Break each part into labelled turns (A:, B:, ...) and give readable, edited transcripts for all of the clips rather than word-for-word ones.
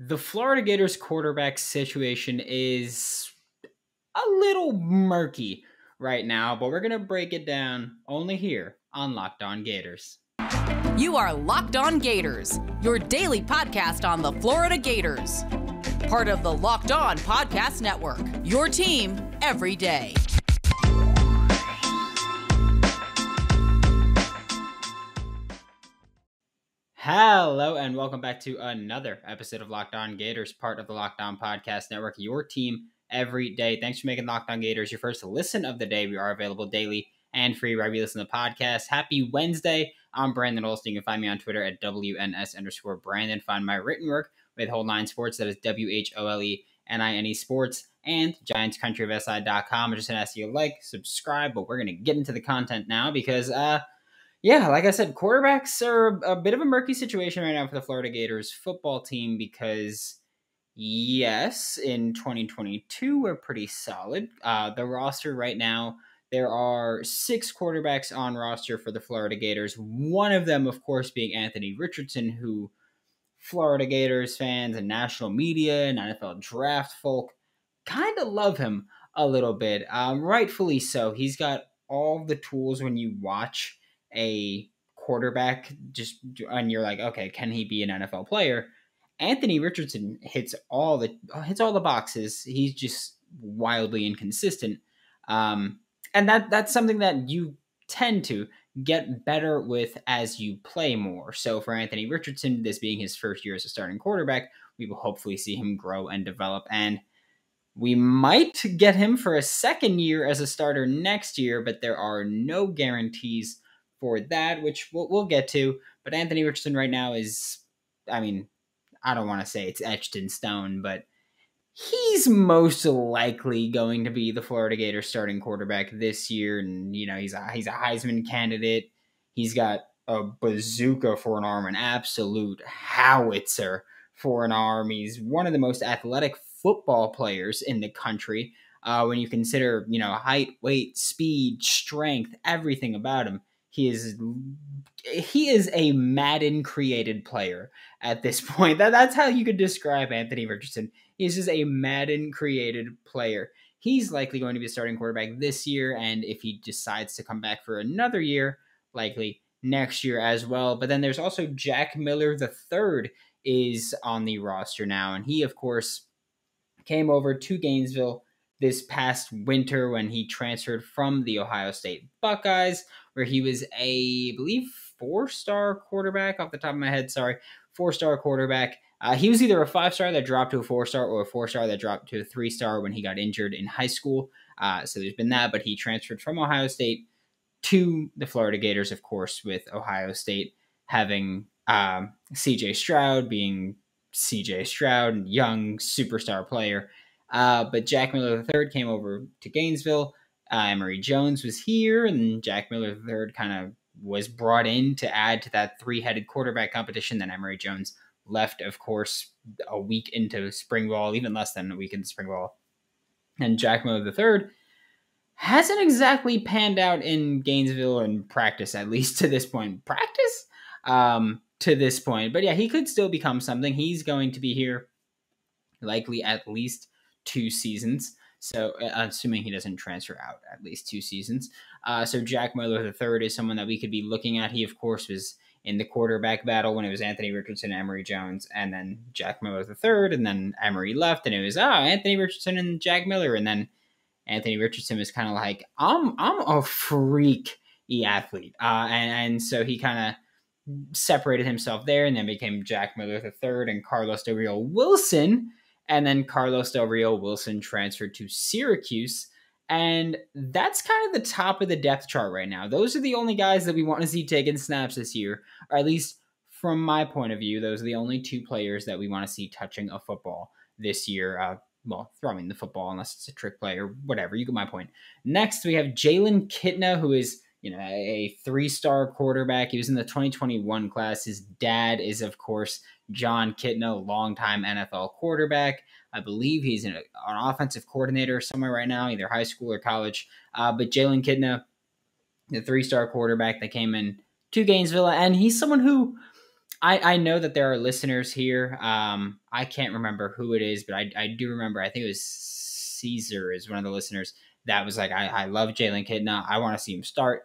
A: The Florida Gators quarterback situation is a little murky right now, but we're going to break it down only here on Locked On Gators.
B: You are Locked On Gators, your daily podcast on the Florida Gators. Part of the Locked On Podcast Network, your team every day.
A: Hello and welcome back to another episode of Locked On Gators, part of the Locked On Podcast Network, your team every day. Thanks for making Locked On Gators your first listen of the day. We are available daily and free wherever you listen to the podcast. Happy Wednesday. I'm Brandon Olson. You can find me on Twitter at WNS_Brandon. Find my written work with Whole Nine Sports. That is WHOLENINE Sports and GiantsCountryofSI.com. I'm just going to ask you to like, subscribe, but we're going to get into the content now because, like I said, quarterbacks are a bit of a murky situation right now for the Florida Gators football team because, yes, in 2022, we're pretty solid. The roster right now, there are 6 quarterbacks on roster for the Florida Gators. One of them, of course, being Anthony Richardson, who Florida Gators fans and national media and NFL draft folk kind of love him a little bit. Rightfully so. He's got all the tools when you watch a quarterback and you're like, okay, can he be an NFL player? Anthony Richardson hits all the boxes. He's just wildly inconsistent. And that's something that you tend to get better with as you play more. So for Anthony Richardson, this being his first year as a starting quarterback, we will hopefully see him grow and develop. And we might get him for a second year as a starter next year, but there are no guarantees for that, which we'll get to. But Anthony Richardson right now is, I don't want to say it's etched in stone, but he's most likely going to be the Florida Gators starting quarterback this year. And, he's a Heisman candidate. He's got a bazooka for an arm, an absolute howitzer for an arm. He's one of the most athletic football players in the country. When you consider, height, weight, speed, strength, everything about him. He is a Madden created player at this point. That's how you could describe Anthony Richardson. He's just a Madden created player. He's likely going to be a starting quarterback this year, and if he decides to come back for another year, likely next year as well. But then there's also Jack Miller III is on the roster now, and he, of course, came over to Gainesville this past winter when he transferred from the Ohio State Buckeyes, where he was I believe, 4-star quarterback off the top of my head. 4-star quarterback. He was either a 5-star that dropped to a 4-star or a 4-star that dropped to a 3-star when he got injured in high school. So there's been that, but he transferred from Ohio State to the Florida Gators, of course, with Ohio State having C.J. Stroud being C.J. Stroud, young superstar player. But Jack Miller III came over to Gainesville. Emery Jones was here, and Jack Miller III kind of was brought in to add to that 3-headed quarterback competition. Then Emery Jones left, of course, a week into spring ball, even less than a week into spring ball. And Jack Miller III hasn't exactly panned out in Gainesville in practice, at least to this point. To this point. But yeah, he could still become something. He's going to be here likely at least 2 seasons. So assuming he doesn't transfer out, at least 2 seasons. So Jack Miller III is someone that we could be looking at. He, of course, was in the quarterback battle when it was Anthony Richardson, Emery Jones, and then Jack Miller III, and then Emery left, and it was Anthony Richardson and Jack Miller, and then Anthony Richardson was kind of like, I'm a freak athlete, and so he kind of separated himself there, and then became Jack Miller III and Carlos Del Rio Wilson. And then Carlos Del Rio Wilson transferred to Syracuse. And that's kind of the top of the depth chart right now. Those are the only guys that we want to see taking snaps this year. Or at least from my point of view, those are the only 2 players that we want to see touching a football this year. Throwing the football unless it's a trick play or whatever. You get my point. Next, we have Jalen Kitna, who is a 3-star quarterback. He was in the 2021 class. His dad is, of course, John Kitna, longtime NFL quarterback. I believe he's an offensive coordinator somewhere right now, either high school or college. But Jalen Kitna, the 3-star quarterback that came in to Gainesville, and he's someone who I know that there are listeners here. I can't remember who it is, but I do remember. I think it was Caesar is one of the listeners that was like, I love Jalen Kitna. I want to see him start.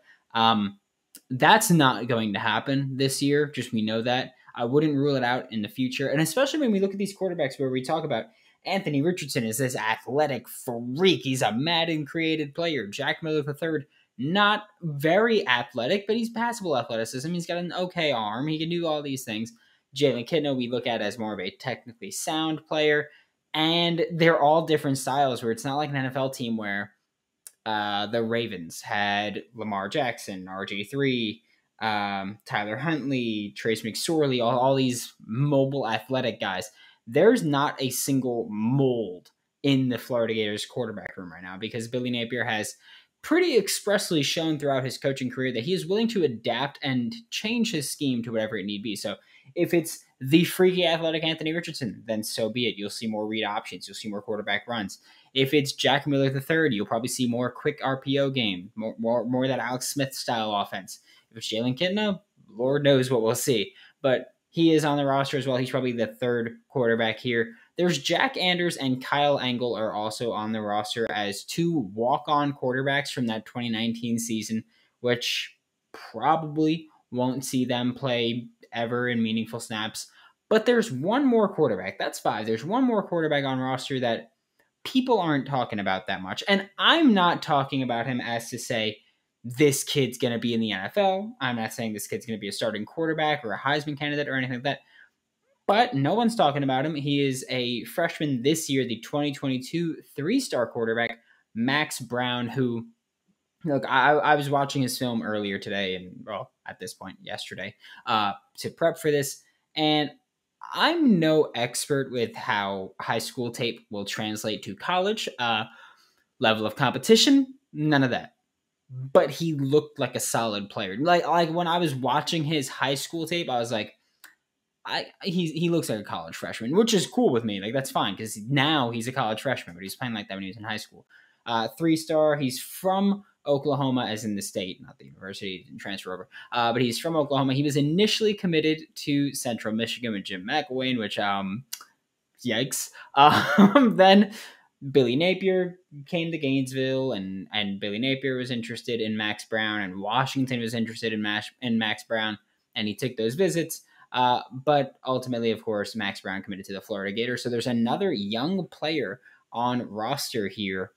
A: That's not going to happen this year. Just we know that. I wouldn't rule it out in the future. And especially when we look at these quarterbacks where we talk about Anthony Richardson is this athletic freak. He's a Madden created player. Jack Miller III, not very athletic, but he's passable athleticism. He's got an okay arm. He can do all these things. Jalen Kitna we look at as more of a technically sound player. And they're all different styles where it's not like an NFL team where the Ravens had Lamar Jackson, RG3, Tyler Huntley, Trace McSorley, all these mobile athletic guys. There's not a single mold in the Florida Gators quarterback room right now because Billy Napier has pretty expressly shown throughout his coaching career that he is willing to adapt and change his scheme to whatever it need be. So if it's the freaky athletic Anthony Richardson, then so be it. You'll see more read options. You'll see more quarterback runs. If it's Jack Miller III, you'll probably see more quick RPO game, more that Alex Smith style offense. If it's Jalen Kitna, Lord knows what we'll see. But he is on the roster as well. He's probably the third quarterback here. There's Jack Anders and Kyle Engel are also on the roster as two walk-on quarterbacks from that 2019 season, which probably won't see them play ever in meaningful snaps. But there's one more quarterback. That's 5. There's one more quarterback on roster that people aren't talking about that much. And I'm not talking about him as to say, this kid's going to be in the NFL. I'm not saying this kid's going to be a starting quarterback or a Heisman candidate or anything like that. But no one's talking about him. He is a freshman this year, the 2022 3-star quarterback, Max Brown, who, look, I was watching his film earlier today, and, well, at this point, yesterday, to prep for this. And I'm no expert with how high school tape will translate to college. Level of competition, none of that. But he looked like a solid player. Like when I was watching his high school tape, I was like, he looks like a college freshman, which is cool with me. Like that's fine because now he's a college freshman, but he's playing like that when he was in high school. 3-star. He's from Oklahoma, as in the state, not the university. He didn't transfer over. But he's from Oklahoma. He was initially committed to Central Michigan with Jim McElwain, which yikes. Then Billy Napier came to Gainesville, and Billy Napier was interested in Max Brown, and Washington was interested in Max Brown, and he took those visits. But ultimately, of course, Max Brown committed to the Florida Gators. So there's another young player on roster here,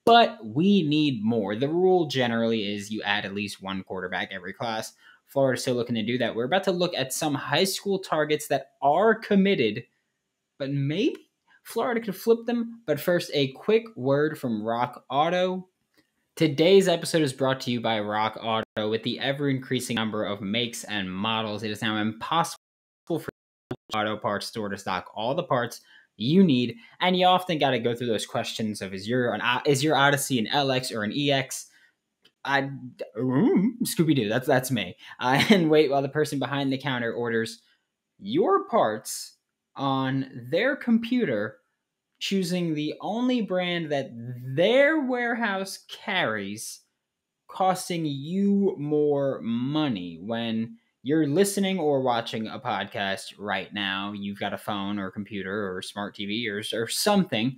A: but we need more. The rule generally is you add at least one quarterback every class. Florida's still looking to do that. We're about to look at some high school targets that are committed, but maybe Florida could flip them. But first, a quick word from Rock Auto. Today's episode is brought to you by Rock Auto. With the ever-increasing number of makes and models, it is now impossible for auto parts store to stock all the parts you need, and you often got to go through those questions of is your Odyssey an LX or an EX? Scooby-Doo, that's me. And wait while the person behind the counter orders your parts on their computer, choosing the only brand that their warehouse carries, costing you more money. When you're listening or watching a podcast right now, you've got a phone or a computer or smart TV or something,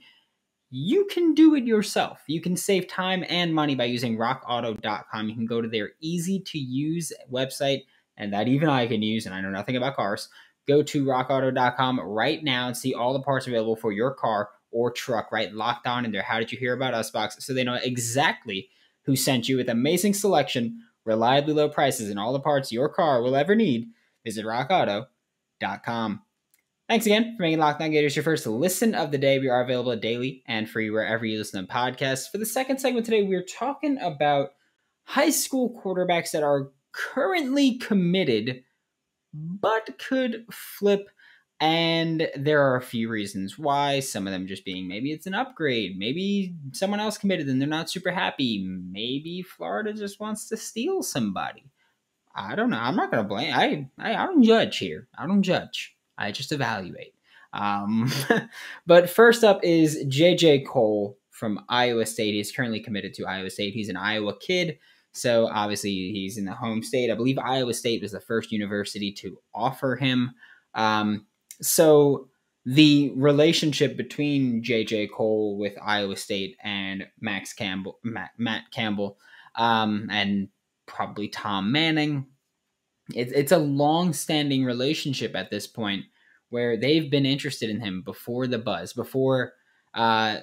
A: you can do it yourself. You can save time and money by using rockauto.com. You can go to their easy-to-use website, and that even I can use, and I know nothing about cars. Go to rockauto.com right now and see all the parts available for your car or truck, right? Locked on in their How Did You Hear About Us box, so they know exactly who sent you with amazing selection, reliably low prices, and all the parts your car will ever need. Visit rockauto.com. Thanks again for making Locked On Gators your first listen of the day. We are available daily and free wherever you listen to podcasts. For the second segment today, we're talking about high school quarterbacks that are currently committed but could flip, and there are a few reasons why. Some of them just being maybe it's an upgrade, maybe someone else committed and they're not super happy, maybe Florida just wants to steal somebody. I don't know. I'm not going to blame. I don't judge here. I don't judge. I just evaluate. But first up is J.J. Cole from Iowa State. He's currently committed to Iowa State. He's an Iowa kid, So obviously he's in the home state. I believe Iowa State was the first university to offer him. So the relationship between J.J. Cole with Iowa State and Matt Campbell, and probably Tom Manning, it's a long-standing relationship at this point where they've been interested in him before the buzz, before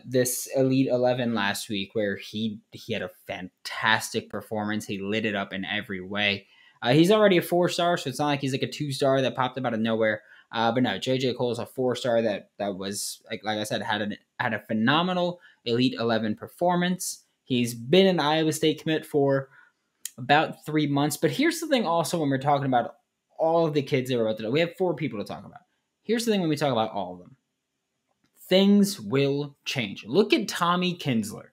A: this Elite 11 last week, where he had a fantastic performance. He lit it up in every way. He's already a 4-star, so it's not like he's like a 2-star that popped up out of nowhere. But no, JJ Cole is a 4-star that was like I said, had a phenomenal Elite 11 performance. He's been an Iowa State commit for about 3 months. But here's the thing also, when we're talking about all of the kids that we're about to know, we have 4 people to talk about. Here's the thing when we talk about all of them. Things will change. Look at Tommy Kinsler.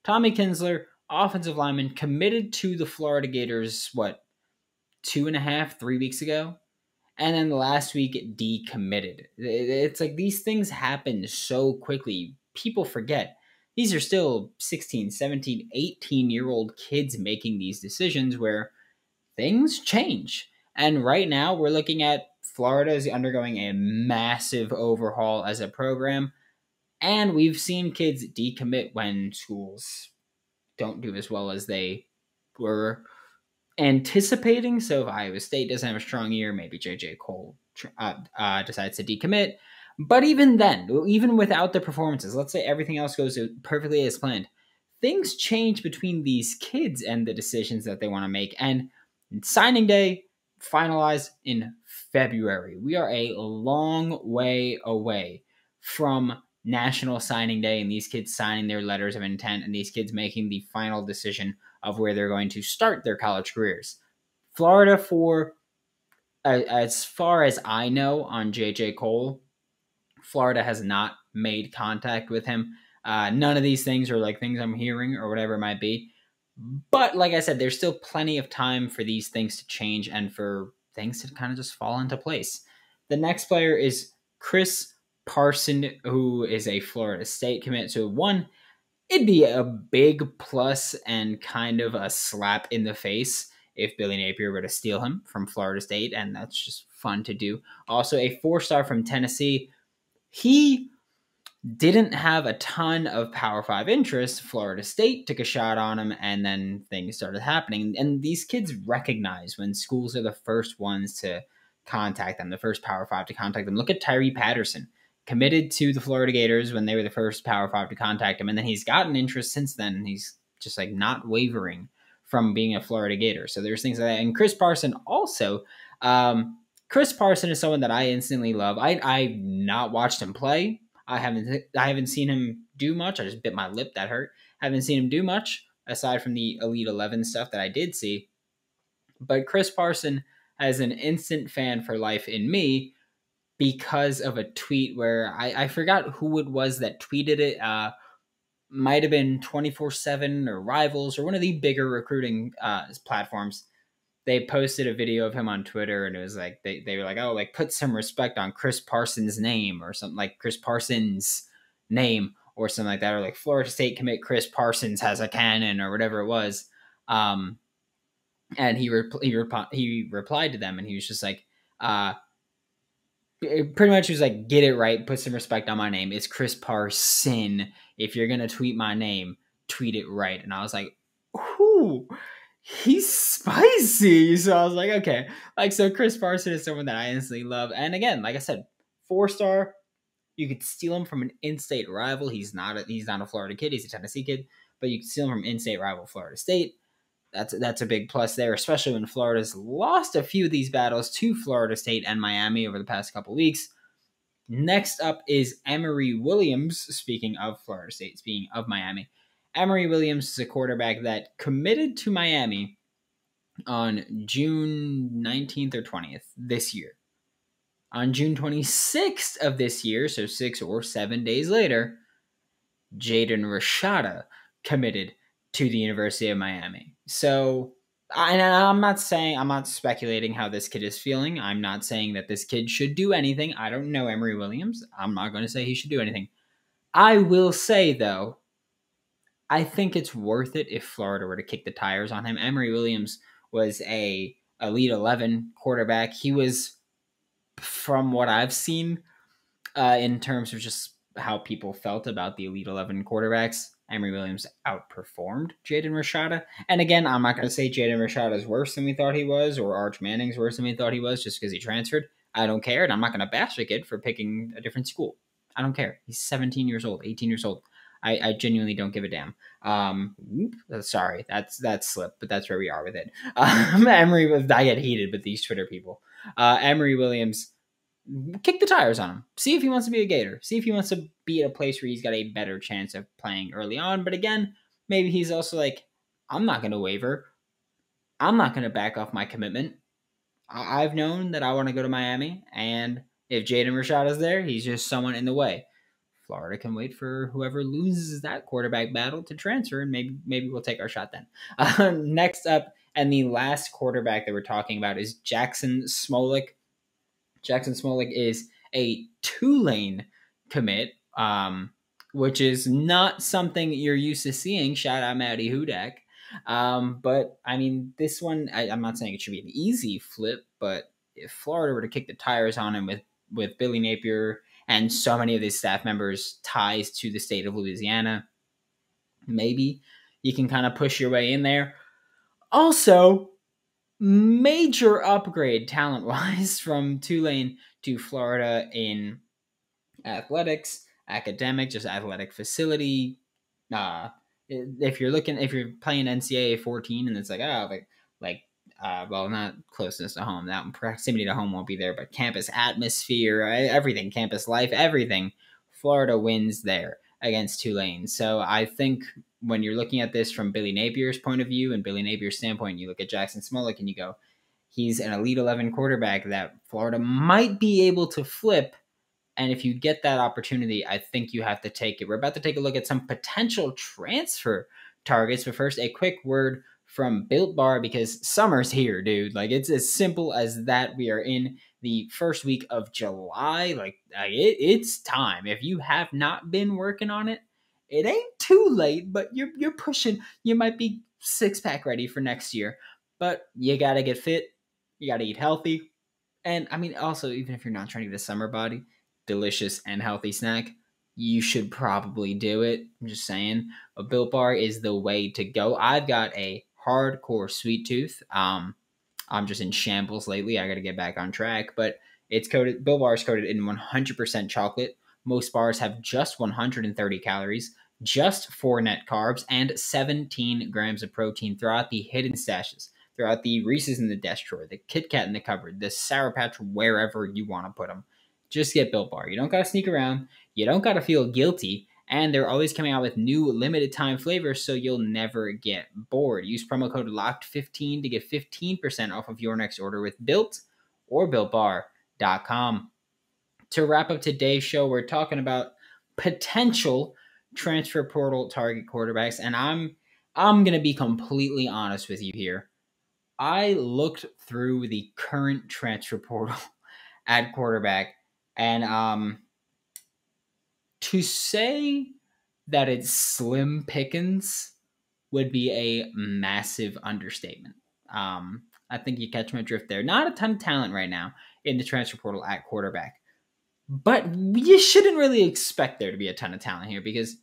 A: Tommy Kinsler, offensive lineman, committed to the Florida Gators, 2.5, 3 weeks ago? And then last week, decommitted. It's like these things happen so quickly. People forget. These are still 16, 17, 18-year-old kids making these decisions where things change. And right now, we're looking at Florida is undergoing a massive overhaul as a program. And we've seen kids decommit when schools don't do as well as they were anticipating. So if Iowa State doesn't have a strong year, maybe J.J. Cole decides to decommit. But even then, even without the performances, let's say everything else goes perfectly as planned, things change between these kids and the decisions that they want to make. And signing day finalized in February. We are a long way away from National Signing Day and these kids signing their letters of intent and these kids making the final decision of where they're going to start their college careers. Florida, for as far as I know on J.J. Cole, Florida has not made contact with him. None of these things are like things I'm hearing or whatever it might be. But like I said, there's still plenty of time for these things to change and for things to kind of just fall into place. The next player is Chris Farson, who is a Florida State commit. So one, it'd be a big plus and kind of a slap in the face if Billy Napier were to steal him from Florida State, and that's just fun to do. Also, a 4-star from Tennessee. He didn't have a ton of Power 5 interest. Florida State took a shot on him, and then things started happening. And these kids recognize when schools are the first ones to contact them, the first Power 5 to contact them. Look at Tyree Patterson, committed to the Florida Gators when they were the first Power 5 to contact him, and then he's gotten interest since then, and he's just like not wavering from being a Florida Gator. So there's things like that. And Chris Farson also, Chris Farson is someone that I instantly love. I've not watched him play. I haven't seen him do much. I just bit my lip. That hurt. Haven't seen him do much aside from the Elite 11 stuff that I did see. But Chris Farson has an instant fan for life in me because of a tweet where I forgot who it was that tweeted it. Might have been 24/7 or Rivals or one of the bigger recruiting platforms. They posted a video of him on Twitter, and it was like they were like, oh, like put some respect on Chris Parsons' name or something, like Chris Parsons' name or something like that, or like Florida State commit Chris Parsons has a cannon or whatever it was. And he replied to them, and he was just like, pretty much he was like, get it right, put some respect on my name. It's Chris Parson. If you're gonna tweet my name, tweet it right. And I was like, ooh, he's spicy. So I was like, okay. Like, so Chris Farson is someone that I instantly love. And again, like I said, 4-star. You could steal him from an in-state rival. He's not a Florida kid. He's a Tennessee kid. But you can steal him from in-state rival Florida State. That's a big plus there, especially when Florida's lost a few of these battles to Florida State and Miami over the past couple weeks. Next up is Emery Williams. Speaking of Florida State, speaking of Miami, Emery Williams is a quarterback that committed to Miami on June 19th or 20th this year. On June 26th of this year, so 6 or 7 days later, Jaden Rashada committed to the University of Miami. So, I'm not speculating how this kid is feeling. I'm not saying that this kid should do anything. I don't know Emery Williams. I'm not going to say he should do anything. I will say, though, I think it's worth it if Florida were to kick the tires on him. Emery Williams was a Elite 11 quarterback. He was, from what I've seen, in terms of just how people felt about the Elite 11 quarterbacks, Emery Williams outperformed Jaden Rashada. And again, I'm not going to say Jaden Rashada is worse than we thought he was, or Arch Manning's worse than we thought he was just because he transferred. I don't care, and I'm not going to bash the kid for picking a different school. I don't care. He's 17 years old, 18 years old. I genuinely don't give a damn. Sorry, that's slip, but that's where we are with it. I get heated with these Twitter people. Emery Williams, kick the tires on him. See if he wants to be a Gator. See if he wants to be at a place where he's got a better chance of playing early on. But again, maybe he's also like, I'm not going to waver. I'm not going to back off my commitment. I've known that I want to go to Miami, and if Jaden Rashad is there, he's just someone in the way. Florida can wait for whoever loses that quarterback battle to transfer, and maybe we'll take our shot then. Next up, and the last quarterback that we're talking about is Jackson Smolik. Jackson Smolik is a Tulane commit, which is not something you're used to seeing. Shout out Matty Hudak. But I mean, this one, I'm not saying it should be an easy flip, but if Florida were to kick the tires on him with Billy Napier and so many of his staff members' ties to the state of Louisiana, maybe you can kind of push your way in there. Also, major upgrade talent-wise from Tulane to Florida in athletics, academic, just athletic facility. If you're playing NCAA 14 and it's like, well, not closeness to home. That proximity to home won't be there, but campus atmosphere, everything, campus life, everything. Florida wins there against Tulane. So I think when you're looking at this from Billy Napier's point of view and Billy Napier's standpoint, you look at Jackson Smolik and you go, he's an Elite 11 quarterback that Florida might be able to flip. And if you get that opportunity, I think you have to take it. We're about to take a look at some potential transfer targets. But first, a quick word from Built Bar, because summer's here, dude. Like, it's as simple as that. We are in the first week of July. It's time. If you have not been working on it, it ain't too late, but you're pushing. You might be six-pack ready for next year. But you got to get fit. You got to eat healthy. And, I mean, also, even if you're not trying to get a summer body, delicious and healthy snack, you should probably do it. I'm just saying, a Built Bar is the way to go. I've got a hardcore sweet tooth. I'm just in shambles lately. I got to get back on track, but Built Bar is coated in 100% chocolate. Most bars have just 130 calories, just 4 net carbs, and 17 grams of protein throughout the hidden stashes, throughout the Reese's in the desk drawer, the Kit Kat in the cupboard, the Sour Patch wherever you want to put them. Just get Built Bar. You don't got to sneak around. You don't got to feel guilty. And they're always coming out with new limited time flavors, so you'll never get bored. Use promo code LOCKED15 to get 15% off of your next order with Built or BuiltBar.com. To wrap up today's show, we're talking about potential transfer portal target quarterbacks. And I'm going to be completely honest with you here. I looked through the current transfer portal at quarterback, and to say that it's slim pickings would be a massive understatement. I think you catch my drift there. Not a ton of talent right now in the transfer portal at quarterback, but you shouldn't really expect there to be a ton of talent here, because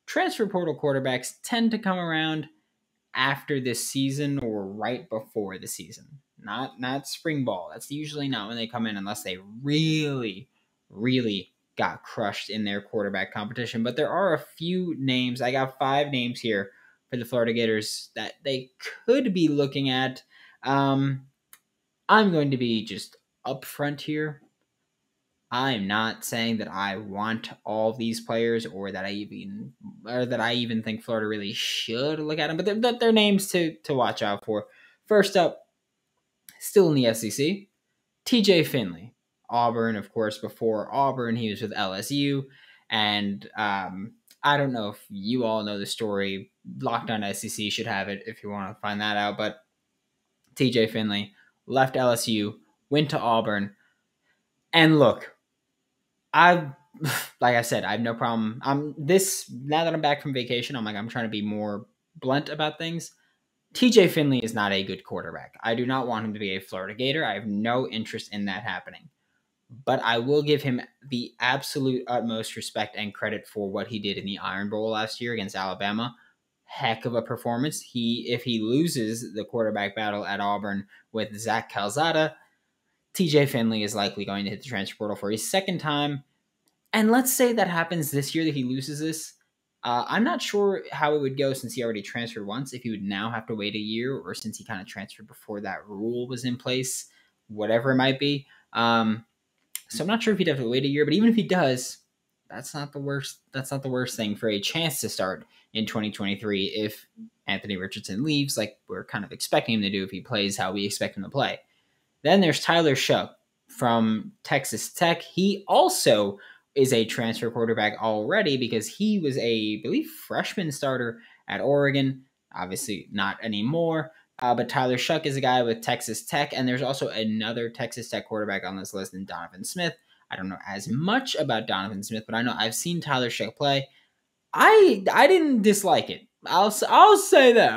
A: transfer portal quarterbacks tend to come around after this season or right before the season. Not spring ball. That's usually not when they come in, unless they really, really got crushed in their quarterback competition. But there are a few names. I got 5 names here for the Florida Gators that they could be looking at. I'm going to be just upfront here. I'm not saying that I want all these players, or that I even think Florida really should look at them, but they're names to watch out for. First up, still in the SEC, TJ Finley. Auburn, of course. Before Auburn, he was with LSU, and I don't know if you all know the story. Locked On SEC should have it if you want to find that out, but TJ Finley left LSU, went to Auburn, and look, I've like I said, I have no problem. Now that I'm back from vacation, I'm trying to be more blunt about things. TJ Finley is not a good quarterback. I do not want him to be a Florida Gator. I have no interest in that happening. But I will give him the absolute utmost respect and credit for what he did in the Iron Bowl last year against Alabama. Heck of a performance. If he loses the quarterback battle at Auburn with Zach Calzada, TJ Finley is likely going to hit the transfer portal for his second time. And let's say that happens this year, that he loses this. I'm not sure how it would go since he already transferred once, if he would now have to wait a year, or since he kind of transferred before that rule was in place, whatever it might be. So I'm not sure if he'd have to wait a year, but even if he does, that's not the worst. That's not the worst thing for a chance to start in 2023 if Anthony Richardson leaves, like we're kind of expecting him to do if he plays how we expect him to play. Then there's Tyler Shough from Texas Tech. He also is a transfer quarterback already because he was I believe, freshman starter at Oregon. Obviously not anymore. But Tyler Shough is a guy with Texas Tech, and there's also another Texas Tech quarterback on this list, named Donovan Smith. I don't know as much about Donovan Smith, but I know I've seen Tyler Shough play. I didn't dislike it. I'll say that.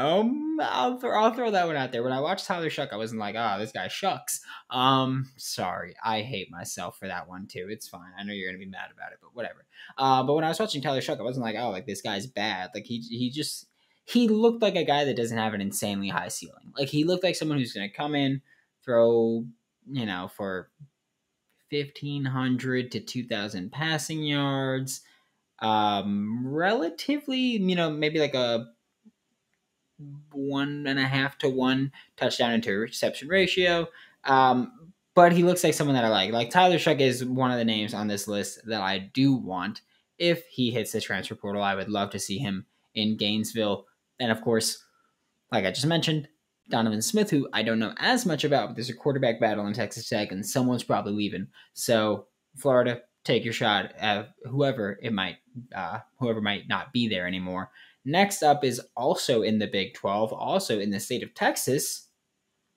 A: I'll throw that one out there. When I watched Tyler Shough, I wasn't like, this guy shucks. Sorry, I hate myself for that one too. It's fine. I know you're gonna be mad about it, but whatever. But when I was watching Tyler Shough, I wasn't like, this guy's bad. Like he looked like a guy that doesn't have an insanely high ceiling. Like he looked like someone who's gonna come in, throw, for 1,500 to 2,000 passing yards. Relatively, maybe like a 1.5 to 1 touchdown to reception ratio. But he looks like someone that I like. Like Tyler Shough is one of the names on this list that I do want. If he hits the transfer portal, I would love to see him in Gainesville. And of course, like I just mentioned, Donovan Smith, who I don't know as much about, but there's a quarterback battle in Texas Tech, and someone's probably leaving. So Florida, take your shot at whoever might not be there anymore. Next up is also in the Big 12, also in the state of Texas,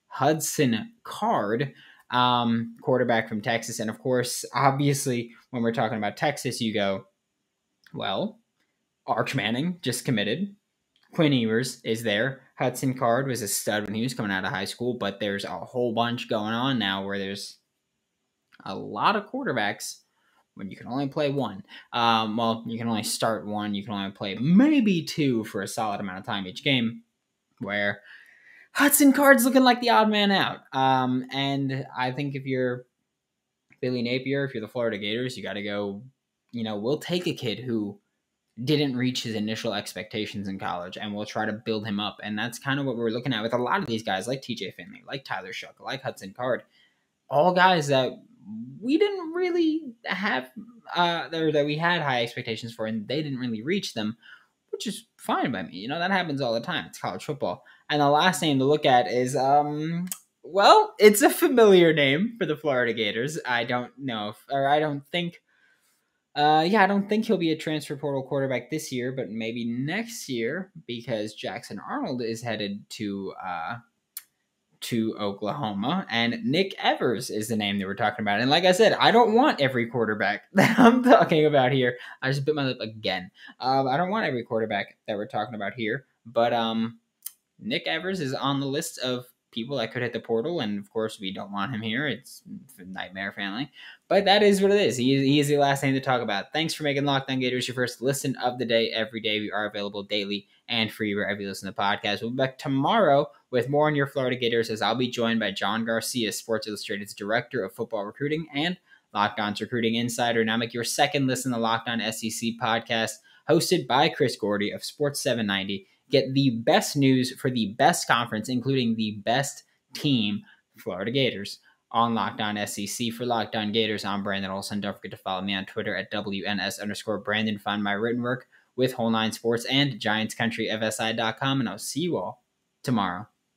A: Hudson Card, quarterback from Texas. And of course, obviously, when we're talking about Texas, you go, well, Arch Manning just committed. Quinn Ewers is there. Hudson Card was a stud when he was coming out of high school, but there's a whole bunch going on now where there's a lot of quarterbacks when you can only play one. You can only start one. You can only play maybe two for a solid amount of time each game, where Hudson Card's looking like the odd man out. And I think if you're Billy Napier, if you're the Florida Gators, you got to go, we'll take a kid who didn't reach his initial expectations in college, and we'll try to build him up. And that's kind of what we're looking at with a lot of these guys, like TJ Finley, like Tyler Shough, like Hudson Card. All guys that we didn't really have, that we had high expectations for, and they didn't really reach them, which is fine by me. That happens all the time. It's college football. And the last name to look at is, it's a familiar name for the Florida Gators. I don't think he'll be a transfer portal quarterback this year, but maybe next year, because Jackson Arnold is headed to Oklahoma, and Nick Evers is the name that we're talking about. And like I said, I don't want every quarterback that I'm talking about here. I just bit my lip again. I don't want every quarterback that we're talking about here, but Nick Evers is on the list of people that could hit the portal, and of course we don't want him here. It's a nightmare family, but that is what it is. He is the last name to talk about. Thanks for making Locked On Gators your first listen of the day every day. We are available daily and free wherever you listen to podcasts. We'll be back tomorrow with more on your Florida Gators, as I'll be joined by John Garcia, Sports Illustrated's Director of Football Recruiting and Locked On's Recruiting Insider. Now make your second listen to Locked On SEC podcast, hosted by Chris Gordy of Sports 790. Get the best news for the best conference, including the best team, Florida Gators, on Locked On SEC. For Locked On Gators, I'm Brandon Olson. Don't forget to follow me on Twitter at WNS_Brandon. Find my written work with Whole Nine Sports and GiantsCountryFSI.com, and I'll see you all tomorrow.